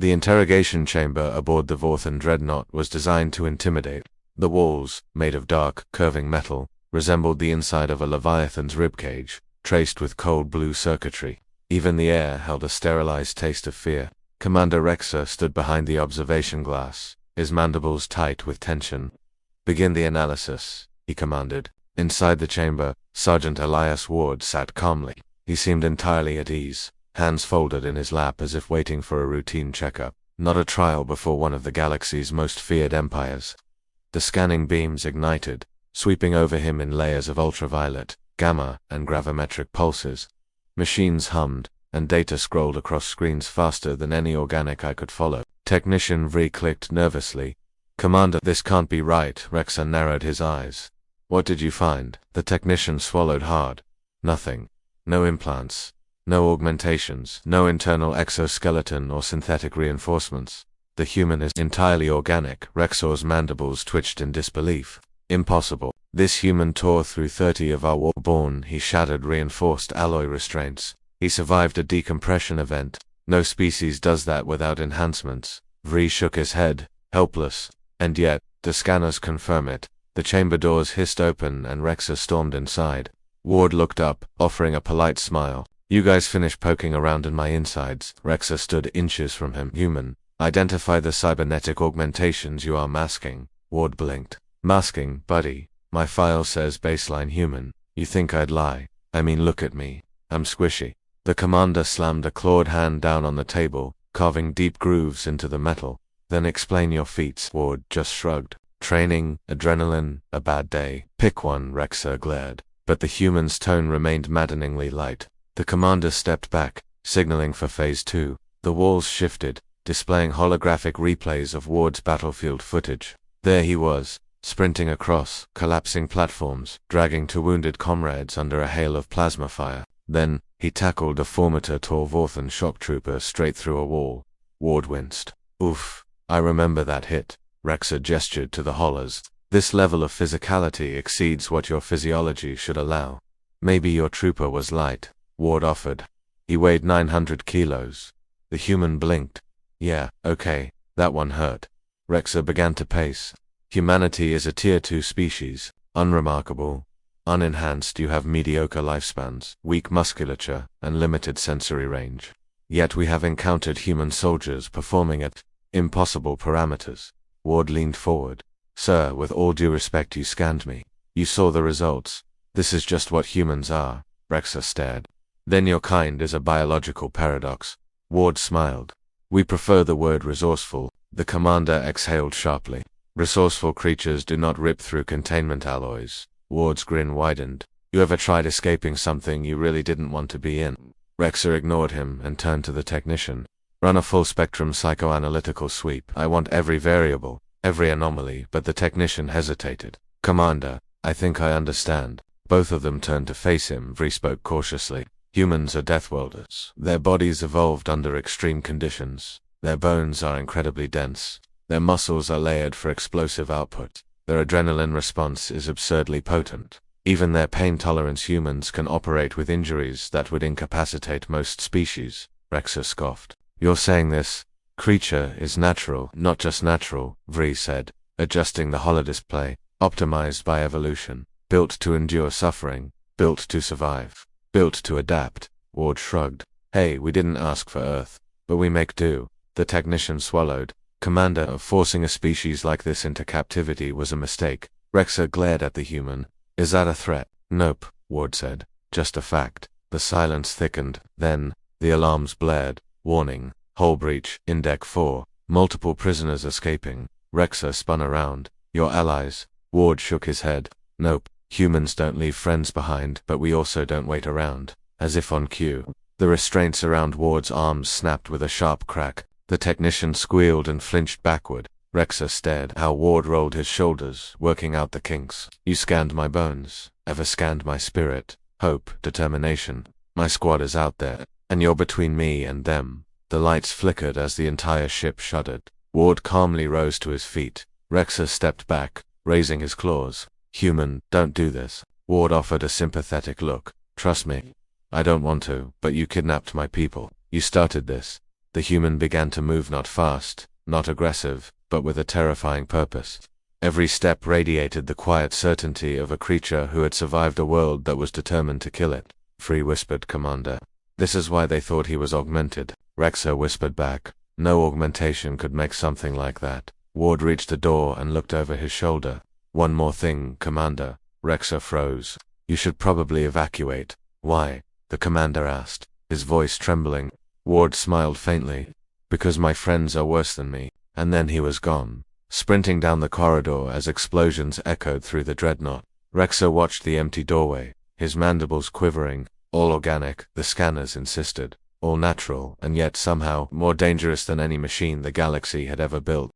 The interrogation chamber aboard the Vorthan dreadnought was designed to intimidate. The walls, made of dark, curving metal, resembled the inside of a leviathan's ribcage, traced with cold blue circuitry. Even the air held a sterilized taste of fear. Commander Rexer stood behind the observation glass, his mandibles tight with tension. "Begin the analysis," he commanded. Inside the chamber, Sergeant Elias Ward sat calmly. He seemed entirely at ease, hands folded in his lap as if waiting for a routine checkup, not a trial before one of the galaxy's most feared empires. The scanning beams ignited, sweeping over him in layers of ultraviolet, gamma, and gravimetric pulses. Machines hummed, and data scrolled across screens faster than any organic eye could follow. Technician Vri clicked nervously. "Commander, this can't be right." Rexer narrowed his eyes. "What did you find?" The technician swallowed hard. "Nothing. No implants. No augmentations. No internal exoskeleton or synthetic reinforcements. The human is entirely organic." Rexor's mandibles twitched in disbelief. "Impossible. This human tore through 30 of our war-born." He shattered reinforced alloy restraints. "He survived a decompression event. No species does that without enhancements." Vri shook his head, helpless. "And yet, the scanners confirm it." The chamber doors hissed open and Rexer stormed inside. Ward looked up, offering a polite smile. "You guys finish poking around in my insides." Rexer stood inches from him. "Human, identify the cybernetic augmentations you are masking." Ward blinked. "Masking, buddy? My file says baseline human. You think I'd lie? I mean, look at me. I'm squishy." The commander slammed a clawed hand down on the table, carving deep grooves into the metal. "Then explain your feats." Ward just shrugged. "Training, adrenaline, a bad day. Pick one," Rexer glared. But the human's tone remained maddeningly light. The commander stepped back, signaling for Phase 2. The walls shifted, displaying holographic replays of Ward's battlefield footage. There he was, sprinting across collapsing platforms, dragging two wounded comrades under a hail of plasma fire. Then, he tackled a 4-meter-tall Vorthan shock trooper straight through a wall. Ward winced. "Oof, I remember that hit." Rexer gestured to the hollers. "This level of physicality exceeds what your physiology should allow." "Maybe your trooper was light," Ward offered. "He weighed 900 kilos. The human blinked. "Yeah, okay, that one hurt." Rexer began to pace. "Humanity is a Tier 2 species. Unremarkable. Unenhanced. You have mediocre lifespans, weak musculature, and limited sensory range. Yet we have encountered human soldiers performing at impossible parameters." Ward leaned forward. "Sir, with all due respect, you scanned me. You saw the results. This is just what humans are." Rexer stared. "Then your kind is a biological paradox." Ward smiled. "We prefer the word resourceful." The commander exhaled sharply. "Resourceful creatures do not rip through containment alloys." Ward's grin widened. "You ever tried escaping something you really didn't want to be in?" Rexer ignored him and turned to the technician. "Run a full-spectrum psychoanalytical sweep. I want every variable, every anomaly." But the technician hesitated. "Commander, I think I understand." Both of them turned to face him. Vri spoke cautiously. "Humans are Deathworlders. Their bodies evolved under extreme conditions. Their bones are incredibly dense. Their muscles are layered for explosive output. Their adrenaline response is absurdly potent. Even their pain tolerance. Humans can operate with injuries that would incapacitate most species." Rexer scoffed. "You're saying this creature is natural?" "Not just natural," Vri said, adjusting the holodisplay. "Optimized by evolution. Built to endure suffering. Built to survive. Built to adapt." Ward shrugged. "Hey, we didn't ask for Earth, but we make do." The technician swallowed. "Commander, forcing a species like this into captivity was a mistake." Rexer glared at the human. "Is that a threat?" "Nope," Ward said. "Just a fact." The silence thickened. Then, the alarms blared. "Warning. Hull breach. Indec 4. Multiple prisoners escaping." Rexer spun around. "Your allies?" Ward shook his head. "Nope. Humans don't leave friends behind, but we also don't wait around." As if on cue, the restraints around Ward's arms snapped with a sharp crack. The technician squealed and flinched backward. Rexer stared. How Ward rolled his shoulders, working out the kinks. "You scanned my bones. Ever scanned my spirit? Hope, determination. My squad is out there, and you're between me and them." The lights flickered as the entire ship shuddered. Ward calmly rose to his feet. Rexer stepped back, raising his claws. "Human, don't do this." Ward offered a sympathetic look. "Trust me. I don't want to, but you kidnapped my people. You started this. The human began to move not fast, not aggressive, but with a terrifying purpose. Every step radiated the quiet certainty of a creature who had survived a world that was determined to kill it. Free, whispered Commander. This is why they thought he was augmented. Rexer whispered back. No augmentation could make something like that. Ward reached the door and looked over his shoulder. One more thing, Commander. Rexer froze. You should probably evacuate. Why? The commander asked, his voice trembling. Ward smiled faintly. Because my friends are worse than me. And then he was gone, sprinting down the corridor as explosions echoed through the dreadnought. Rexer watched the empty doorway, his mandibles quivering. All organic, the scanners insisted. All natural, and yet somehow more dangerous than any machine the galaxy had ever built.